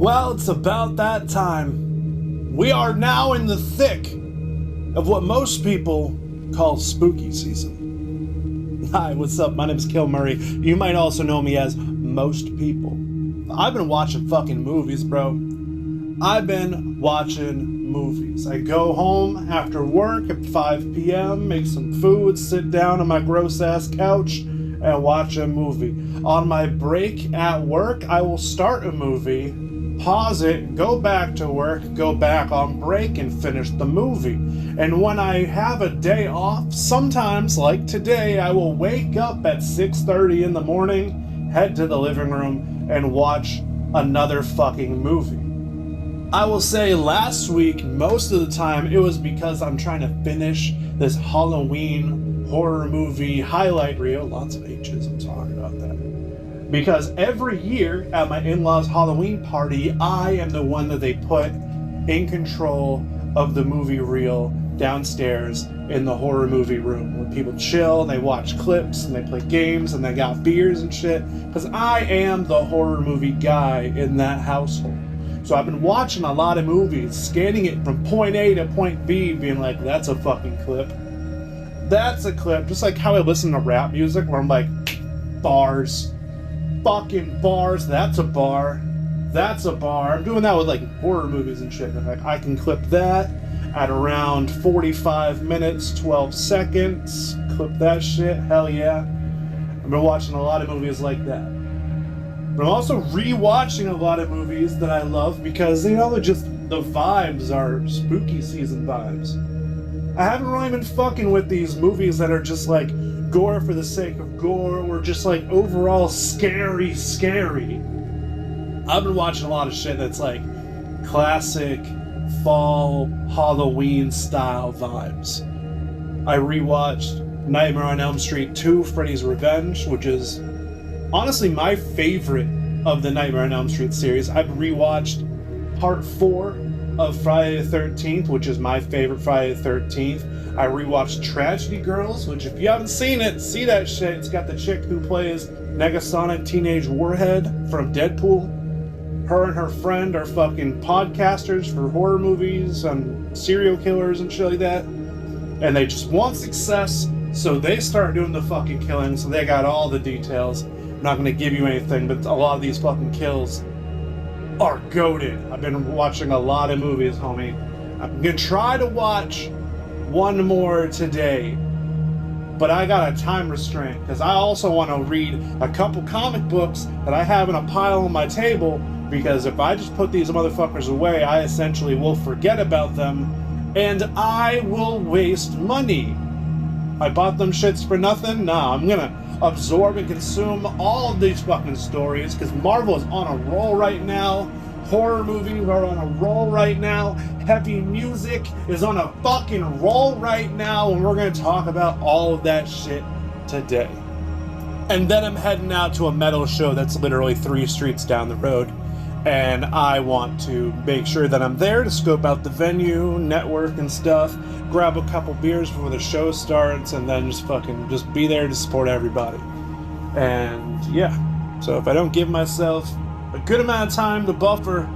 Well, it's about that time. We are now in the thick of what most people call spooky season. Hi, what's up? My name is Kill Murray. You might also know me as Most People. I've been watching fucking movies, bro. I've been watching movies. I go home after work at 5 p.m., make some food, sit down on my gross-ass couch, and watch a movie. On my break at work, I will start a movie, pause it, go back to work, go back on break, and finish the movie. And when I have a day off, sometimes, like today, I will wake up at 6:30 in the morning, head to the living room, and watch another fucking movie. I will say last week, most of the time, it was because I'm trying to finish this Halloween horror movie highlight reel. Lots of H's, I'm talking about that. Because every year at my in-laws' Halloween party, I am the one that they put in control of the movie reel downstairs in the horror movie room, where people chill, they watch clips, and they play games, and they got beers and shit. Because I am the horror movie guy in that household. So I've been watching a lot of movies, scanning it from point A to point B, being like, that's a fucking clip. That's a clip. Just like how I listen to rap music, where I'm like, bars. Fucking bars. That's a bar. That's a bar. I'm doing that with like horror movies and shit. And like, I can clip that at around 45 minutes, 12 seconds. Clip that shit. Hell yeah. I've been watching a lot of movies like that. But I'm also re-watching a lot of movies that I love because, you know, they're just, the vibes are spooky season vibes. I haven't really been fucking with these movies that are just like gore for the sake of gore, or just like overall scary. I've been watching a lot of shit that's like classic fall Halloween style vibes. I rewatched Nightmare on Elm Street 2, Freddy's Revenge, which is honestly my favorite of the Nightmare on Elm Street series. I've rewatched part 4 of Friday the 13th, which is my favorite Friday the 13th. I rewatched Tragedy Girls, which if you haven't seen it, see that shit. It's got the chick who plays Negasonic Teenage Warhead from Deadpool. Her and her friend are fucking podcasters for horror movies and serial killers and shit like that. And they just want success, so they start doing the fucking killing, so they got all the details. I'm not gonna give you anything, but a lot of these fucking kills are goated. I've been watching a lot of movies, homie. I'm gonna try to watch one more today, but I got a time restraint because I also want to read a couple comic books that I have in a pile on my table, because if I just put these motherfuckers away, I essentially will forget about them and I will waste money. I bought them shits for nothing? Nah, I'm gonna absorb and consume all of these fucking stories because Marvel is on a roll right now. Horror movies are on a roll right now. Heavy music is on a fucking roll right now, and we're gonna talk about all of that shit today. And then I'm heading out to a metal show that's literally 3 streets down the road, and I want to make sure that I'm there to scope out the venue, network and stuff, grab a couple beers before the show starts, and then just be there to support everybody. And yeah, so if I don't give myself a good amount of time to buffer,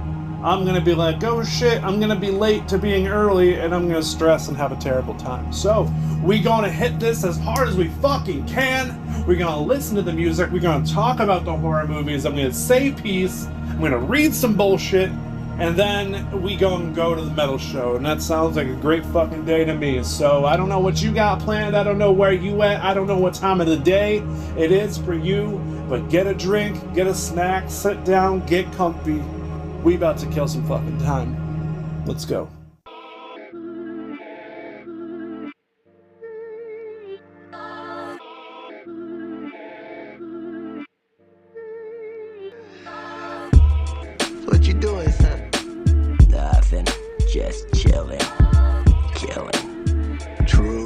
I'm gonna be like, oh shit, I'm gonna be late to being early, and I'm gonna stress and have a terrible time. So we gonna hit this as hard as we fucking can. We're gonna listen to the music, we're gonna talk about the horror movies, I'm gonna say peace, I'm gonna read some bullshit, and then we gonna go to the metal show. And that sounds like a great fucking day to me. So I don't know what you got planned, I don't know where you at, I don't know what time of the day it is for you, but get a drink, get a snack, sit down, get comfy. We about to kill some fucking time. Let's go. What you doing, son? Nothing. Just chilling. Killing. True.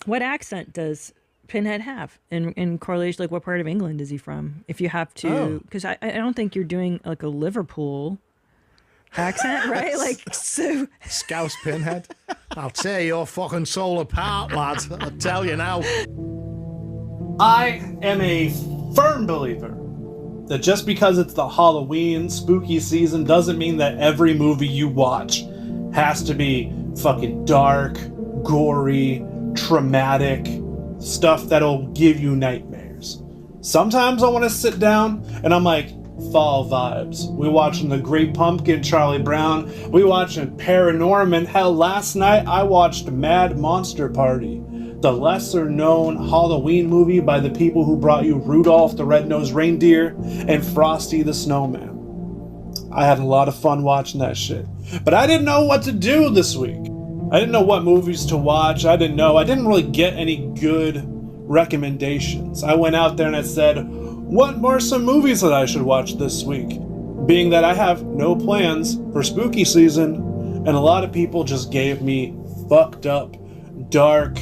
What accent does Pinhead have in correlation? Like, what part of England is he from? If you have to, because I don't think you're doing like a Liverpool accent, right? Like, so Scouse Pinhead. I'll tear your fucking soul apart, lad. I'll tell you now. I am a firm believer that just because it's the Halloween spooky season doesn't mean that every movie you watch has to be fucking dark, gory, traumatic, stuff that'll give you nightmares. Sometimes I want to sit down and I'm like, fall vibes. We watching The Great Pumpkin, Charlie Brown. We watching Paranorman. Hell, last night I watched Mad Monster Party, the lesser known Halloween movie by the people who brought you Rudolph the Red-Nosed Reindeer and Frosty the Snowman. I had a lot of fun watching that shit. But I didn't know what to do this week. I didn't know what movies to watch. I didn't really get any good recommendations. I went out there and I said, what are some movies that I should watch this week? Being that I have no plans for spooky season, and a lot of people just gave me fucked up, dark,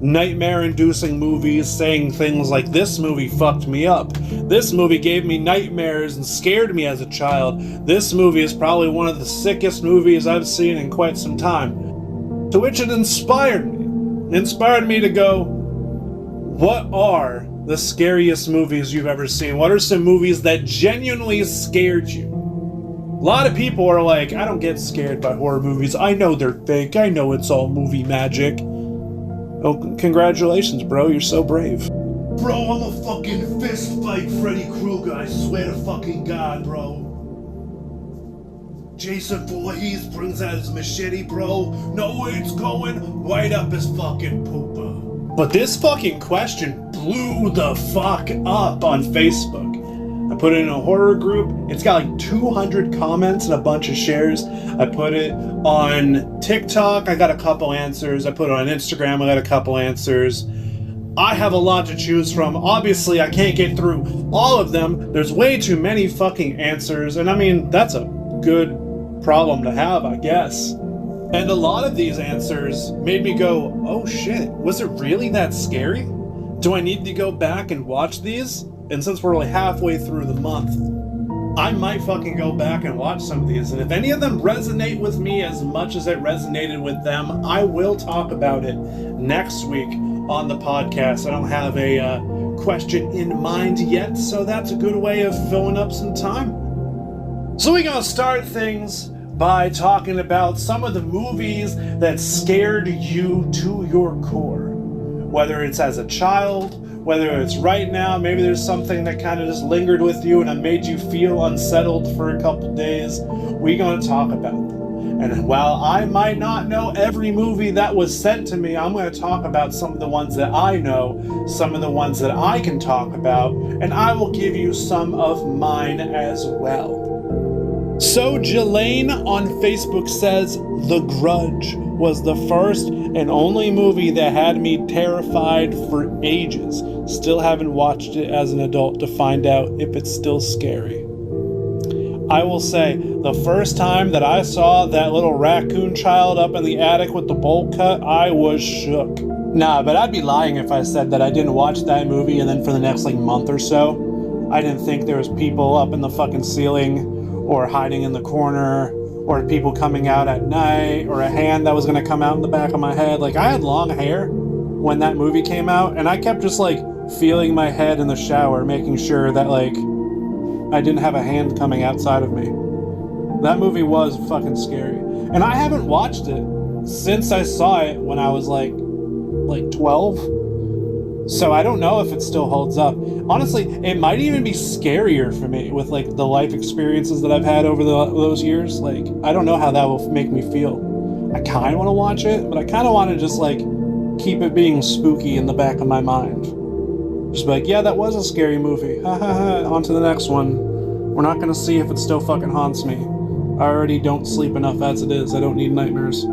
nightmare-inducing movies, saying things like, this movie fucked me up. This movie gave me nightmares and scared me as a child. This movie is probably one of the sickest movies I've seen in quite some time. To which it inspired me. It inspired me to go, what are the scariest movies you've ever seen? What are some movies that genuinely scared you? A lot of people are like, I don't get scared by horror movies. I know they're fake. I know it's all movie magic. Oh, congratulations, bro. You're so brave. Bro, I'm a fucking fist fight Freddy Krueger. I swear to fucking God, bro. Jason Voorhees brings out his machete, bro. No, it's going right up his fucking pooper. But this fucking question blew the fuck up on Facebook. I put it in a horror group. It's got like 200 comments and a bunch of shares. I put it on TikTok. I got a couple answers. I put it on Instagram. I got a couple answers. I have a lot to choose from. Obviously, I can't get through all of them. There's way too many fucking answers. And I mean, that's a good problem to have, I guess. And a lot of these answers made me go, oh shit, was it really that scary? Do I need to go back and watch these? And since we're only halfway through the month, I might fucking go back and watch some of these. And if any of them resonate with me as much as it resonated with them, I will talk about it next week on the podcast. I don't have a question in mind yet, so that's a good way of filling up some time. So we're gonna start things by talking about some of the movies that scared you to your core. Whether it's as a child, whether it's right now, maybe there's something that kind of just lingered with you and it made you feel unsettled for a couple days, we're going to talk about them. And while I might not know every movie that was sent to me, I'm going to talk about some of the ones that I know, some of the ones that I can talk about, and I will give you some of mine as well. So Jelaine on Facebook says, The Grudge was the first and only movie that had me terrified for ages. Still haven't watched it as an adult to find out if it's still scary. I will say, the first time that I saw that little raccoon child up in the attic with the bowl cut, I was shook. Nah, but I'd be lying if I said that I didn't watch that movie and then for the next month or so, I didn't think there was people up in the fucking ceiling or hiding in the corner, or people coming out at night, or a hand that was gonna come out in the back of my head. I had long hair when that movie came out, and I kept just feeling my head in the shower, making sure that I didn't have a hand coming outside of me. That movie was fucking scary. And I haven't watched it since I saw it when I was 12. So I don't know if it still holds up. Honestly, it might even be scarier for me with the life experiences that I've had over those years. I don't know how that will make me feel. I kind of want to watch it, but I kind of want to just keep it being spooky in the back of my mind. Just yeah, that was a scary movie. Ha ha ha, on to the next one. We're not going to see if it still fucking haunts me. I already don't sleep enough as it is. I don't need nightmares.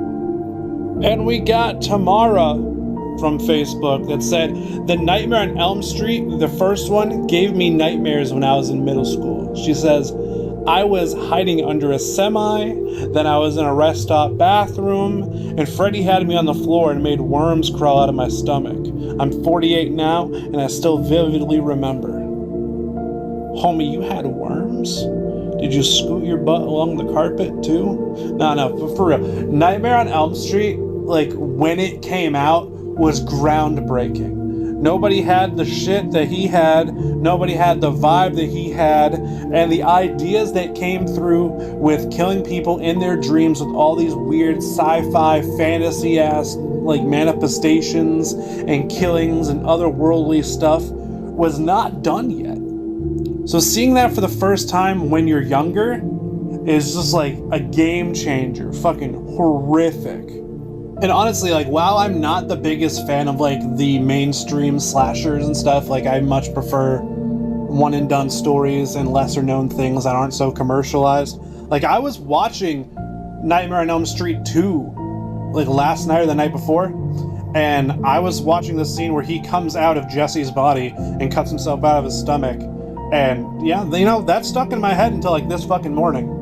And we got Tamara from Facebook that said, The Nightmare on Elm Street, the first one, gave me nightmares when I was in middle school. She says, I was hiding under a semi, then I was in a rest stop bathroom, and Freddy had me on the floor and made worms crawl out of my stomach. I'm 48 now, and I still vividly remember. Homie, you had worms? Did you scoot your butt along the carpet too? No, for real. Nightmare on Elm Street, when it came out, was groundbreaking. Nobody had the shit that he had. Nobody had the vibe that he had. And the ideas that came through with killing people in their dreams with all these weird sci-fi fantasy-ass like manifestations and killings and otherworldly stuff was not done yet. So seeing that for the first time when you're younger is just like a game changer. Fucking horrific. And honestly, like, while I'm not the biggest fan of like the mainstream slashers and stuff, like I much prefer one and done stories and lesser known things that aren't so commercialized. Like, I was watching Nightmare on Elm Street 2 like last night or the night before, and I was watching the scene where he comes out of Jesse's body and cuts himself out of his stomach. And yeah, you know, that stuck in my head until like this fucking morning.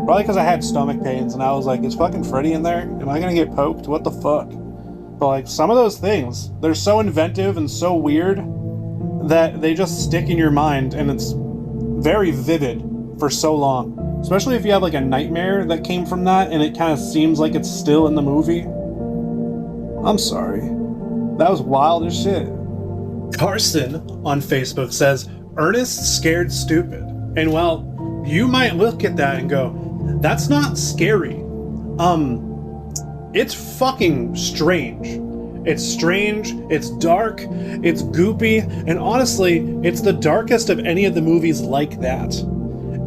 Probably because I had stomach pains and I was like, is fucking Freddy in there? Am I gonna get poked? What the fuck? But like, some of those things, they're so inventive and so weird that they just stick in your mind, and it's very vivid for so long. Especially if you have like a nightmare that came from that and it kind of seems like it's still in the movie. I'm sorry. That was wild as shit. Carson on Facebook says, Ernest scared stupid. And well, you might look at that and go, that's not scary. It's fucking strange. It's strange, it's dark, it's goopy, and honestly, it's the darkest of any of the movies like that.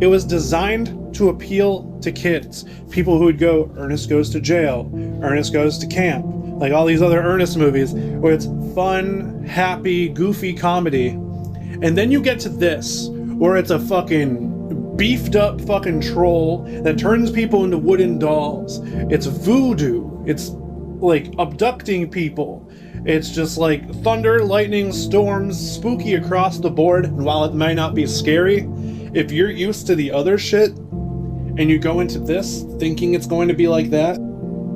It was designed to appeal to kids. People who would go, Ernest goes to jail, Ernest goes to camp, like all these other Ernest movies, where it's fun, happy, goofy comedy. And then you get to this, where it's a fucking beefed up fucking troll that turns people into wooden dolls. It's voodoo. It's like abducting people. It's just like thunder, lightning, storms, spooky across the board. And while it might not be scary, if you're used to the other shit and you go into this thinking it's going to be like that,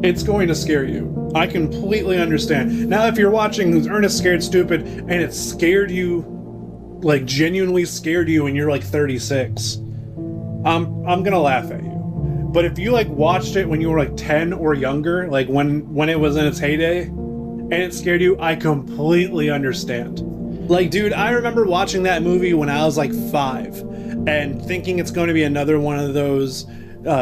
it's going to scare you. I completely understand. Now, if you're watching Ernest Scared Stupid and it scared you, like genuinely scared you, and you're like 36, I'm gonna laugh at you. But if you like watched it when you were like 10 or younger, like when it was in its heyday, and it scared you, I completely understand. Like, dude, I remember watching that movie when I was like 5 and thinking it's going to be another one of those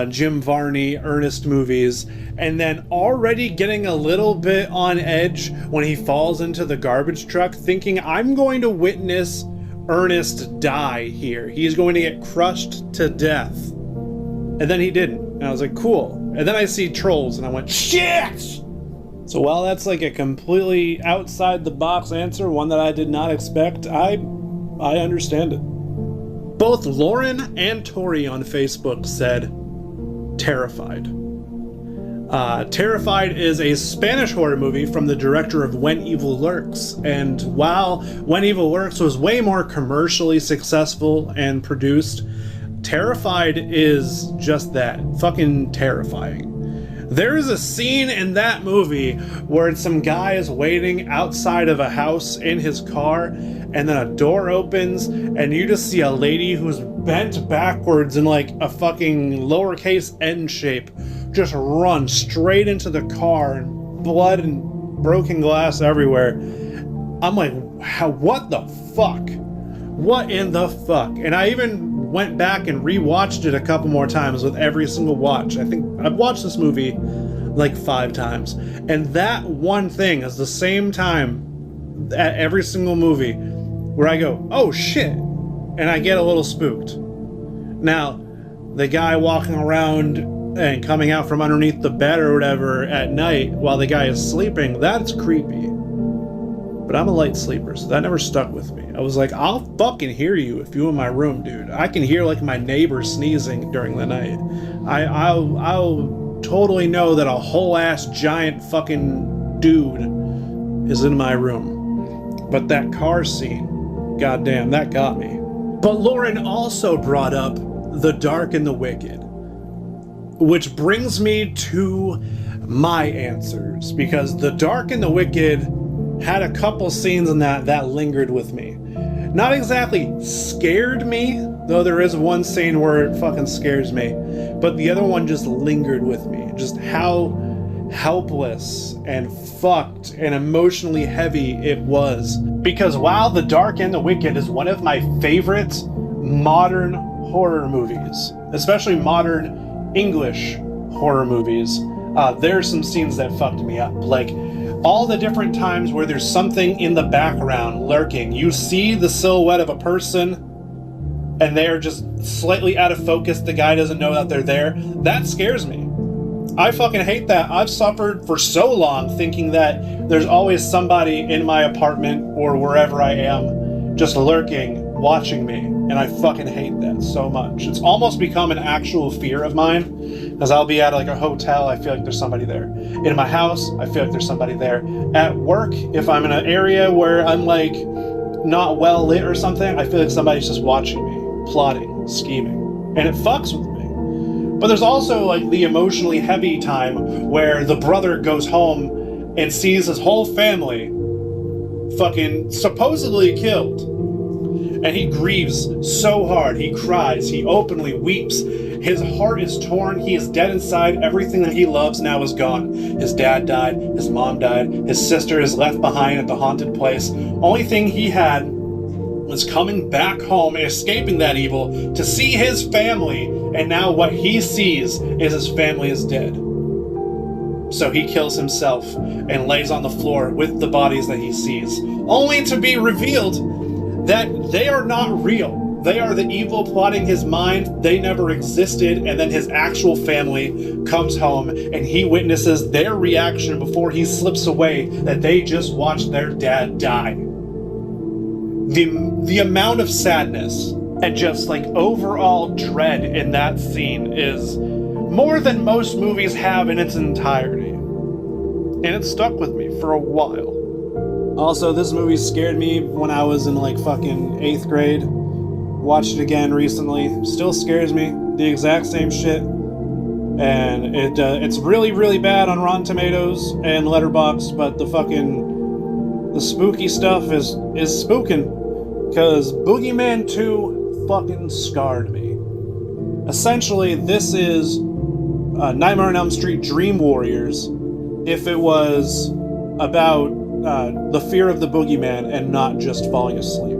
Jim Varney Ernest movies, and then already getting a little bit on edge when he falls into the garbage truck, thinking I'm going to witness Ernest die here. He's going to get crushed to death. And then he didn't. And I was like, cool. And then I see trolls and I went, shit! So while that's like a completely outside the box answer, one that I did not expect, I understand it. Both Lauren and Tori on Facebook said, Terrified. Terrified is a Spanish horror movie from the director of When Evil Lurks, and while When Evil Lurks was way more commercially successful and produced, Terrified is just that, fucking terrifying. There is a scene in that movie where some guy is waiting outside of a house in his car, and then a door opens, and you just see a lady who's bent backwards in like a fucking lowercase n shape just run straight into the car, and blood and broken glass everywhere. I'm like, what the fuck? What in the fuck? And I even went back and rewatched it a couple more times with every single watch. I think I've watched this movie like 5 times. And that one thing is the same time at every single movie where I go, oh shit, and I get a little spooked. Now, the guy walking around and coming out from underneath the bed or whatever at night while the guy is sleeping, that's creepy. But I'm a light sleeper, so that never stuck with me. I was like, I'll fucking hear you if you in my room, dude. I can hear like my neighbor sneezing during the night. I'll totally know that a whole ass giant fucking dude is in my room. But that car scene, goddamn, that got me. But Lauren also brought up The Dark and the Wicked, which brings me to my answers, because The Dark and the Wicked had a couple scenes in that lingered with me. Not exactly scared me, though there is one scene where it fucking scares me, but the other one just lingered with me. Just how helpless and fucked and emotionally heavy it was. Because while The Dark and the Wicked is one of my favorite modern horror movies, especially modern English horror movies, there are some scenes that fucked me up. Like, all the different times where there's something in the background lurking. You see the silhouette of a person, and they're just slightly out of focus. The guy doesn't know that they're there. That scares me. I fucking hate that. I've suffered for so long thinking that there's always somebody in my apartment or wherever I am just lurking, watching me. And I fucking hate that so much. It's almost become an actual fear of mine. Because I'll be at like a hotel, I feel like there's somebody there. In my house, I feel like there's somebody there. At work, if I'm in an area where I'm like not well lit or something, I feel like somebody's just watching me, plotting, scheming. And it fucks with me. But there's also like the emotionally heavy time where the brother goes home and sees his whole family fucking supposedly killed. And he grieves so hard. He cries. He openly weeps. His heart is torn. He is dead inside. Everything that he loves now is gone. His dad died. His mom died. His sister is left behind at the haunted place. Only thing he had was coming back home and escaping that evil to see his family, and now what he sees is his family is dead. So he kills himself and lays on the floor with the bodies that he sees, only to be revealed that they are not real. They are the evil plotting his mind. They never existed. And then his actual family comes home and he witnesses their reaction before he slips away that they just watched their dad die. The amount of sadness and just like overall dread in that scene is more than most movies have in its entirety. And it stuck with me for a while. Also, this movie scared me when I was in like fucking 8th grade. Watched it again recently. Still scares me. The exact same shit. And it's really, really bad on Rotten Tomatoes and Letterboxd, but the spooky stuff is spooking. Because Boogeyman 2 fucking scarred me. Essentially, this is Nightmare on Elm Street Dream Warriors if it was about the fear of the boogeyman and not just falling asleep.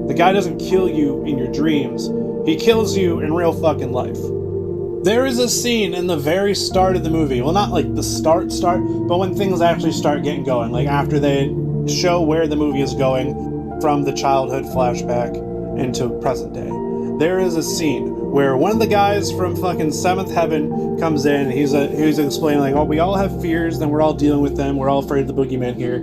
The guy doesn't kill you in your dreams, he kills you in real fucking life. There is a scene in the very start of the movie, well, not like the start, but when things actually start getting going, like after they show where the movie is going from the childhood flashback into present day. There is a scene where one of the guys from fucking Seventh Heaven comes in and he's explaining like, oh, we all have fears and we're all dealing with them. We're all afraid of the boogeyman here.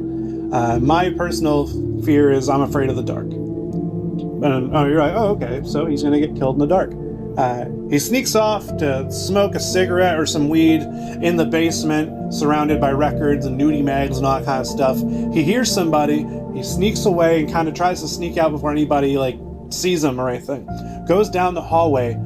My personal fear is I'm afraid of the dark. And you're like, oh, okay, so he's gonna get killed in the dark. He sneaks off to smoke a cigarette or some weed in the basement, surrounded by records and nudie mags and all that kind of stuff. He hears somebody, he sneaks away and kind of tries to sneak out before anybody like sees him or anything. Goes down the hallway,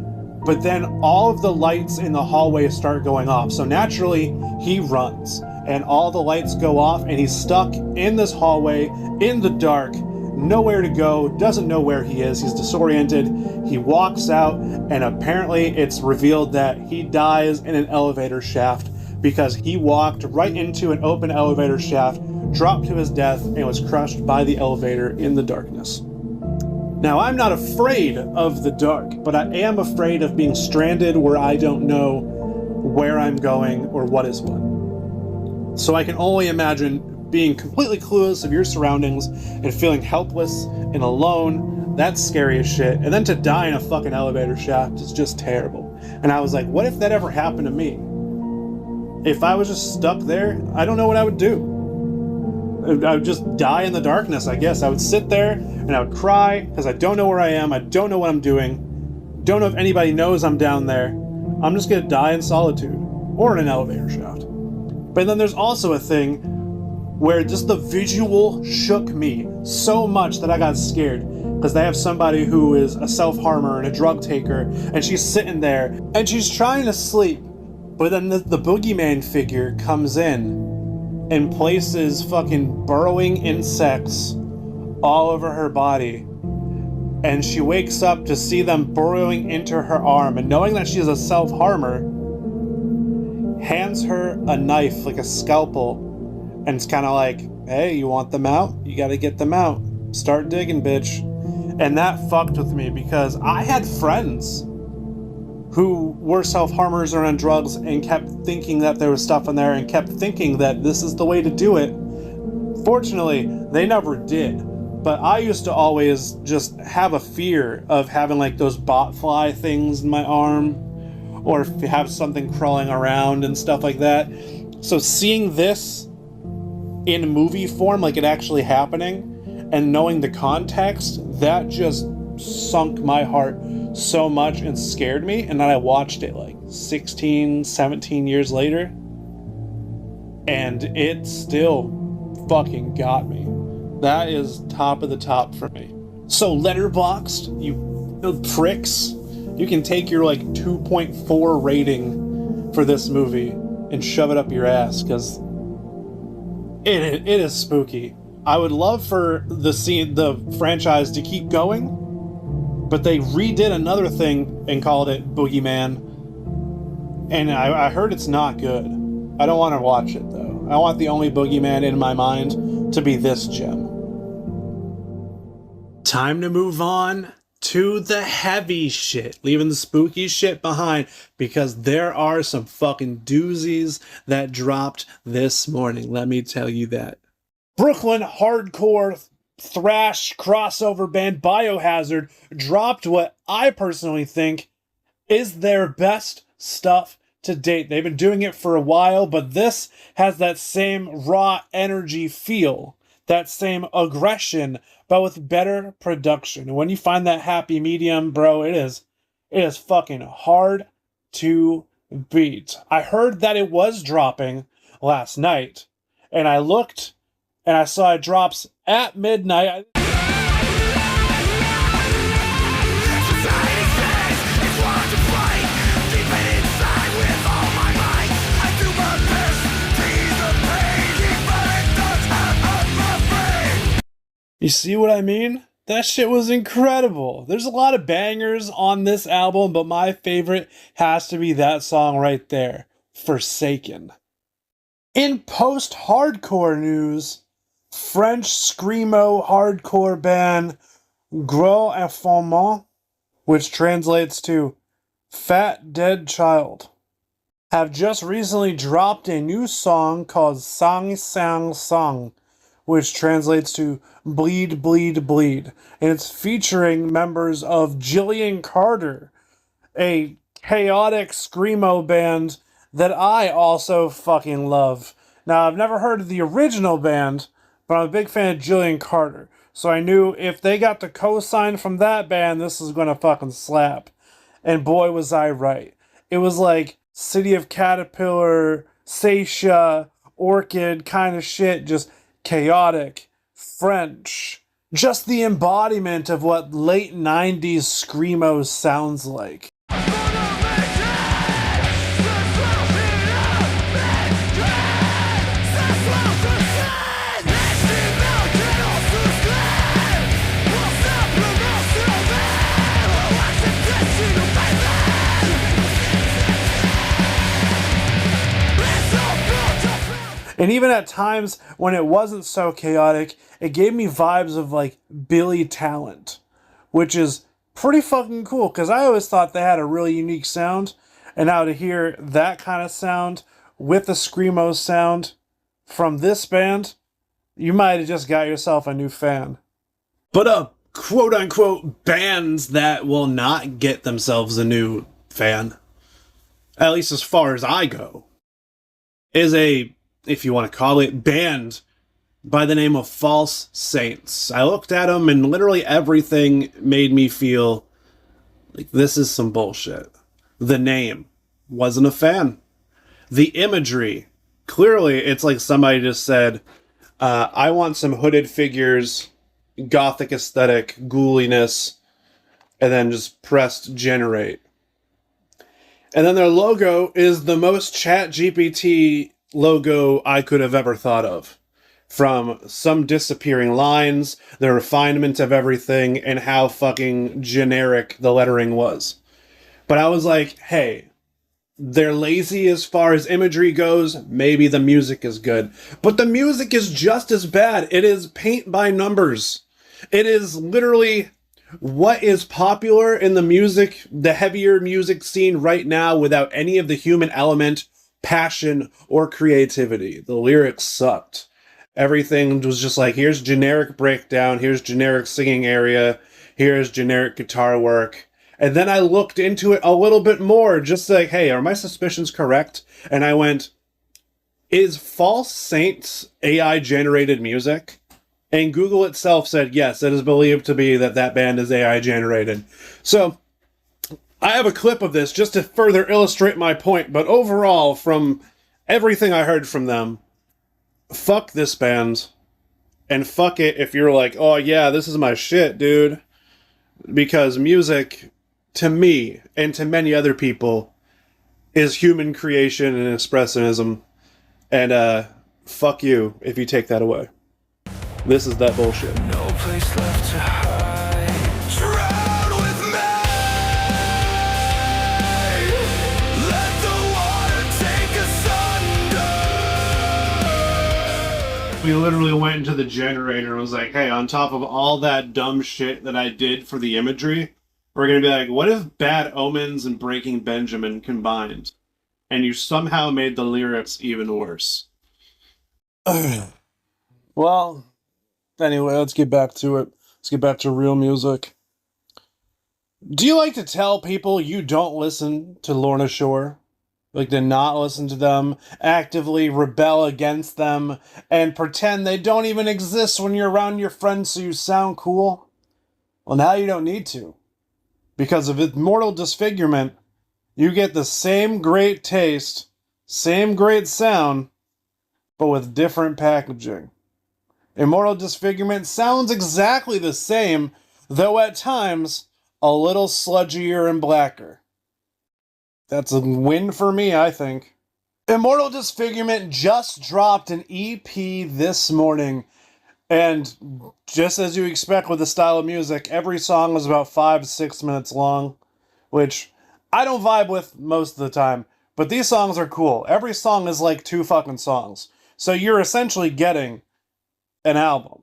but then all of the lights in the hallway start going off. So naturally, he runs, and all the lights go off, and he's stuck in this hallway in the dark. Nowhere to go, doesn't know where he is, he's disoriented. He walks out, and apparently it's revealed that he dies in an elevator shaft because he walked right into an open elevator shaft, dropped to his death, and was crushed by the elevator in the darkness. Now, I'm not afraid of the dark, but I am afraid of being stranded where I don't know where I'm going or what is what. So I can only imagine being completely clueless of your surroundings and feeling helpless and alone. That's scary as shit. And then to die in a fucking elevator shaft is just terrible. And I was like, what if that ever happened to me? If I was just stuck there, I don't know what I would do. I would just die in the darkness, I guess. I would sit there and I would cry because I don't know where I am. I don't know what I'm doing. Don't know if anybody knows I'm down there. I'm just gonna die in solitude or in an elevator shaft. But then there's also a thing where just the visual shook me so much that I got scared because they have somebody who is a self-harmer and a drug taker, and she's sitting there and she's trying to sleep, but then the boogeyman figure comes in and places fucking burrowing insects all over her body, and she wakes up to see them burrowing into her arm, and knowing that she's a self-harmer, hands her a knife, like a scalpel, and it's kind of like, hey, you want them out? You got to get them out. Start digging, bitch. And that fucked with me because I had friends who were self-harmers or on drugs and kept thinking that there was stuff in there and kept thinking that this is the way to do it. Fortunately, they never did. But I used to always just have a fear of having like those botfly things in my arm, or if you have something crawling around and stuff like that. So seeing this in movie form, like it actually happening, and knowing the context, that just sunk my heart so much and scared me. And then I watched it like 16, 17 years later, and it still fucking got me. That is top of the top for me. So Letterboxd, you pricks, you can take your like 2.4 rating for this movie and shove it up your ass, because it is spooky. I would love for the franchise to keep going, but they redid another thing and called it Boogeyman, and I heard it's not good. I don't want to watch it though. I want the only Boogeyman in my mind to be this gem. Time to move on to the heavy shit, leaving the spooky shit behind, because there are some fucking doozies that dropped this morning. Let me tell you that. Brooklyn hardcore thrash crossover band Biohazard dropped what I personally think is their best stuff to date. They've been doing it for a while, but this has that same raw energy feel, that same aggression, but with better production. And when you find that happy medium, bro, it is fucking hard to beat. I heard that it was dropping last night, and I looked and I saw it drops at midnight. You see what I mean? That shit was incredible. There's a lot of bangers on this album, but my favorite has to be that song right there, Forsaken. In post-hardcore news, French screamo hardcore band Gros Enfant, which translates to Fat Dead Child, have just recently dropped a new song called Sang Sang Sang, which translates to Bleed, Bleed, Bleed. And it's featuring members of Jillian Carter, a chaotic screamo band that I also fucking love. Now, I've never heard of the original band, but I'm a big fan of Jillian Carter. So I knew if they got the cosign from that band, this was gonna fucking slap. And boy, was I right. It was like City of Caterpillar, Seisha, Orchid kind of shit, just chaotic, French, just the embodiment of what late 90s screamo sounds like. And even at times when it wasn't so chaotic, it gave me vibes of like Billy Talent, which is pretty fucking cool, because I always thought they had a really unique sound. And now to hear that kind of sound with the screamo sound from this band, you might have just got yourself a new fan. But quote unquote bands that will not get themselves a new fan, at least as far as I go, is a, if you want to call it, band by the name of False Saints. I looked at them and literally everything made me feel like this is some bullshit. The name, wasn't a fan. The imagery, clearly it's like somebody just said, I want some hooded figures, gothic aesthetic, ghouliness, and then just pressed generate. And then their logo is the most ChatGPT logo I could have ever thought of. From some disappearing lines, the refinement of everything, and how fucking generic the lettering was. But I was like, hey, they're lazy as far as imagery goes. Maybe the music is good, but the music is just as bad. It is paint by numbers. It is literally what is popular in the music, the heavier music scene right now, without any of the human element, passion, or creativity. The lyrics sucked. Everything was just like, here's generic breakdown, here's generic singing area, here's generic guitar work. And then I looked into it a little bit more, just like, hey, are my suspicions correct? And I went, is False Saints AI-generated music? And Google itself said, yes, it is believed to be that band is AI-generated. So, I have a clip of this just to further illustrate my point, but overall, from everything I heard from them, fuck this band, and fuck it if you're like, oh yeah, this is my shit, dude. Because music, to me, and to many other people, is human creation and expressionism, and fuck you if you take that away. This is that bullshit. No place left to hide. Drown with me. Let the water take us under. We literally went into the generator and was like, hey, on top of all that dumb shit that I did for the imagery, we're going to be like, what if Bad Omens and Breaking Benjamin combined? And you somehow made the lyrics even worse. Well, anyway, let's get back to it. Let's get back to real music. Do you like to tell people you don't listen to Lorna Shore? Like to not listen to them, actively rebel against them, and pretend they don't even exist when you're around your friends so you sound cool? Well, now you don't need to. Because of Immortal Disfigurement, you get the same great taste, same great sound, but with different packaging. Immortal Disfigurement sounds exactly the same, though at times a little sludgier and blacker. That's a win for me, I think. Immortal Disfigurement just dropped an EP this morning, and just as you expect with the style of music, every song is about 5 to 6 minutes long, which I don't vibe with most of the time, but these songs are cool. Every song is like 2 fucking songs. So you're essentially getting an album.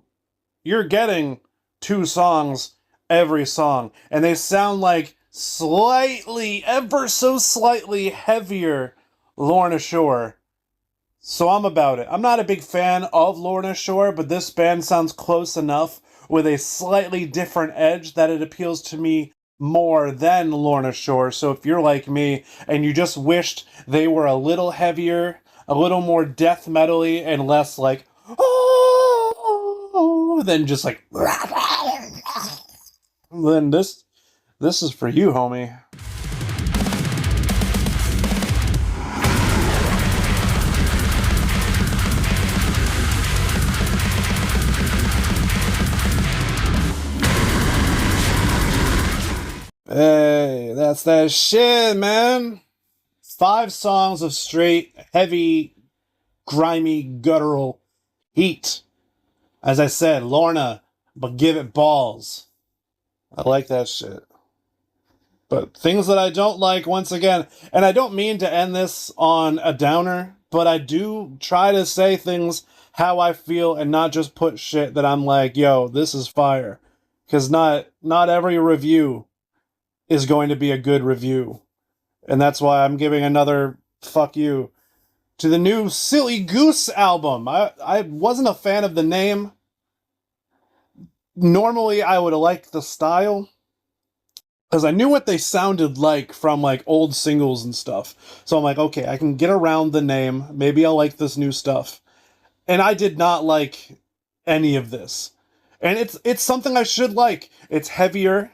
You're getting 2 songs every song, and they sound like slightly, ever so slightly heavier Lorna Shore. So I'm about it. I'm not a big fan of Lorna Shore, but this band sounds close enough with a slightly different edge that it appeals to me more than Lorna Shore. So if you're like me and you just wished they were a little heavier, a little more death metal-y, and less like, oh, than just like, then this is for you, homie. Hey, that's that shit, man. 5 songs of straight, heavy, grimy, guttural heat. As I said, Lorna, but give it balls. I like that shit. But things that I don't like, once again, and I don't mean to end this on a downer, but I do try to say things how I feel and not just put shit that I'm like, yo, this is fire. Because not every review is going to be a good review. And that's why I'm giving another fuck you to the new Silly Goose album. I wasn't a fan of the name. Normally, I would have liked the style, because I knew what they sounded like from like old singles and stuff. So I'm like, okay, I can get around the name. Maybe I'll like this new stuff. And I did not like any of this. And it's something I should like. It's heavier.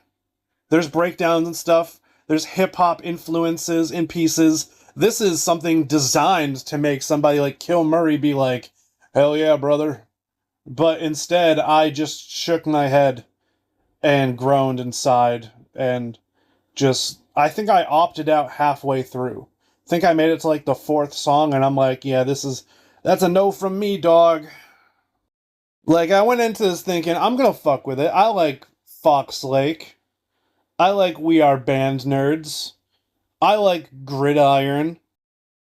There's breakdowns and stuff. There's hip-hop influences in pieces. This is something designed to make somebody like Kill Murray be like, hell yeah, brother. But instead, I just shook my head and groaned and sighed and just, I think I opted out halfway through. I think I made it to like the 4th song and I'm like, yeah, that's a no from me, dog. Like, I went into this thinking, I'm gonna fuck with it. I like Fox Lake. I like We Are Band Nerds. I like Gridiron.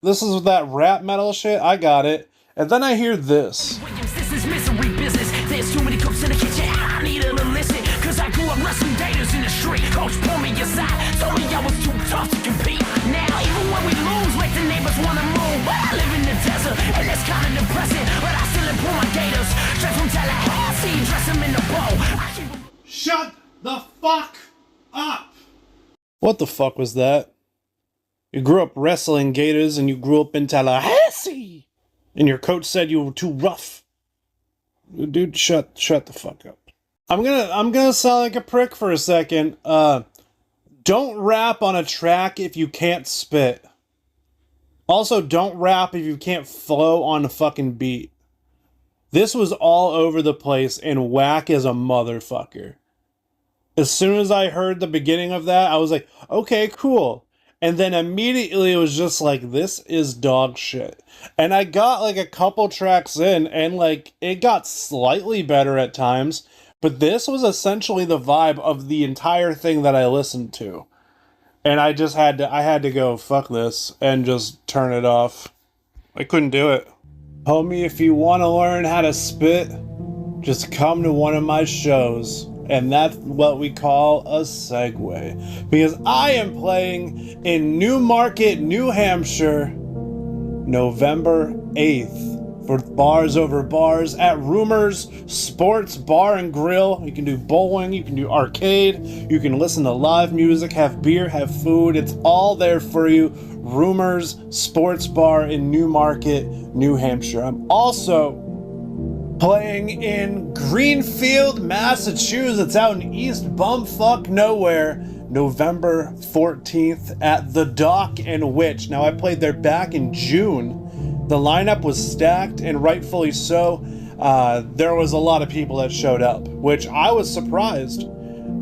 This is that rap metal shit. I got it. And then I hear this. Williams, this is misery business. There's too many cooks in the kitchen. I need to listen. Cause I grew up wrestling gators in the street. Coach pulled me aside. Told me I was too tough to compete. Now, even when we lose, make the neighbors wanna move. But I live in the desert, and it's kinda depressing. But I still pull my gators. Straight from Tallahassee, dress them in the bow. Shut the fuck up! What the fuck was that? You grew up wrestling gators and you grew up in Tallahassee. And your coach said you were too rough. Dude, shut the fuck up. I'm gonna sound like a prick for a second. Don't rap on a track if you can't spit. Also, don't rap if you can't flow on a fucking beat. This was all over the place and whack as a motherfucker. As soon as I heard the beginning of that, I was like, okay, cool. And then immediately it was just like, this is dog shit. And I got like a couple tracks in and like it got slightly better at times, but this was essentially the vibe of the entire thing that I listened to. And I just had to go, fuck this, and just turn it off. I couldn't do it. Homie, if you want to learn how to spit, just come to one of my shows. And that's what we call a segue. Because I am playing in Newmarket, New Hampshire, November 8th for Bars Over Bars at Rumors Sports Bar and Grill. You can do bowling, you can do arcade, you can listen to live music, have beer, have food. It's all there for you. Rumors Sports Bar in Newmarket, New Hampshire. I'm also playing in Greenfield, Massachusetts, out in East Bumfuck Nowhere, November 14th at The Dock and Witch. Now, I played there back in June. The lineup was stacked, and rightfully so. There was a lot of people that showed up, which I was surprised.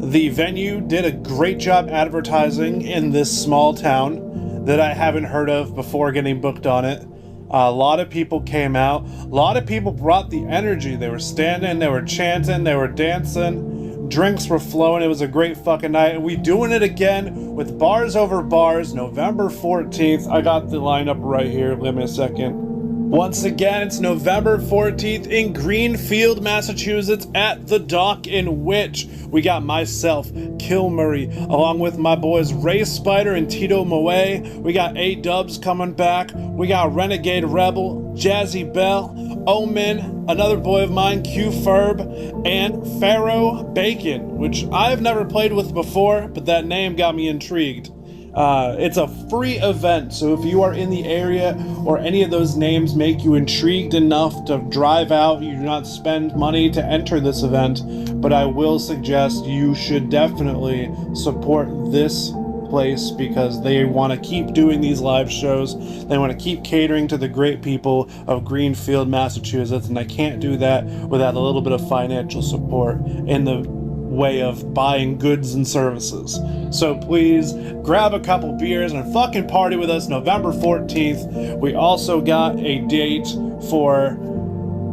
The venue did a great job advertising in this small town that I haven't heard of before getting booked on it. A lot of people came out. A lot of people brought the energy. They were standing, they were chanting, they were dancing. Drinks were flowing. It was a great fucking night. And we doing it again with Bars Over Bars, November 14th. I got the lineup right here. Give me a second. Once again, it's November 14th in Greenfield, Massachusetts at The Dock in Witch. We got myself, Kilmurray, along with my boys Ray Spider and Tito Moe. We got A-Dubs coming back. We got Renegade Rebel, Jazzy Bell, Omen, another boy of mine, Q Ferb, and Pharaoh Bacon, which I've never played with before, but that name got me intrigued. It's a free event, so if you are in the area or any of those names make you intrigued enough to drive out, you do not spend money to enter this event, but I will suggest you should definitely support this place because they want to keep doing these live shows. They want to keep catering to the great people of Greenfield, Massachusetts, and I can't do that without a little bit of financial support in the way of buying goods and services. So please grab a couple beers and fucking party with us November 14th. We also got a date for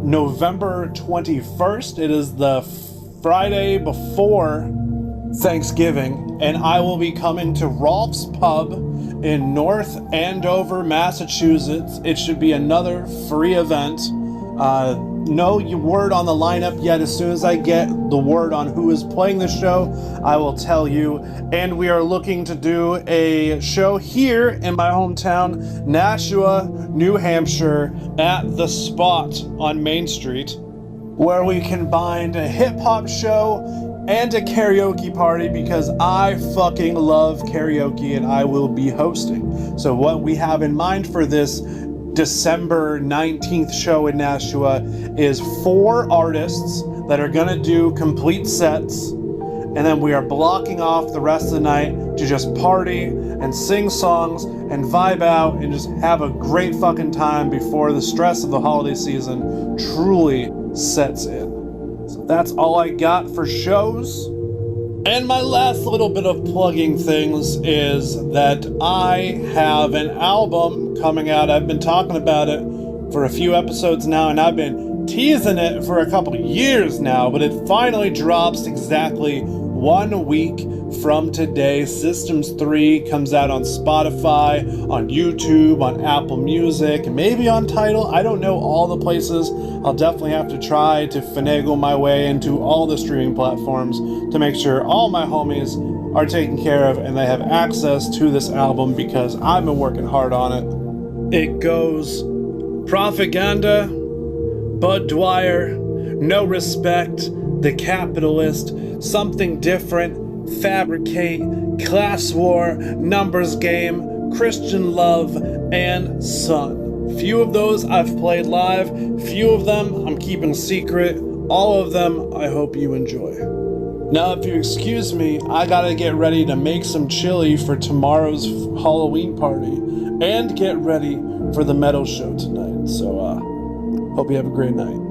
November 21st. It is the Friday before Thanksgiving, and I will be coming to Rolf's Pub in North Andover, Massachusetts. It should be another free event. No word on the lineup yet. As soon as I get the word on who is playing the show, I will tell you. And we are looking to do a show here in my hometown, Nashua, New Hampshire, at The Spot on Main Street, where we combined a hip-hop show and a karaoke party because I fucking love karaoke and I will be hosting. So what we have in mind for this December 19th show in Nashua is 4 artists that are gonna do complete sets, and then we are blocking off the rest of the night to just party and sing songs and vibe out and just have a great fucking time before the stress of the holiday season truly sets in. So that's all I got for shows. And my last little bit of plugging things is that I have an album coming out. I've been talking about it for a few episodes now, and I've been teasing it for a couple of years now, but it finally drops exactly 1 week from today. Systems 3 comes out on Spotify, on YouTube, on Apple Music, maybe on Tidal. I don't know all the places. I'll definitely have to try to finagle my way into all the streaming platforms to make sure all my homies are taken care of and they have access to this album because I've been working hard on it. It goes Propaganda, Bud Dwyer, No Respect, The Capitalist, Something Different, Fabricate, Class War, Numbers Game, Christian Love, and Sun. Few of those I've played live, few of them I'm keeping secret, all of them I hope you enjoy. Now if you excuse me, I gotta get ready to make some chili for tomorrow's Halloween party and get ready for the metal show tonight, so hope you have a great night.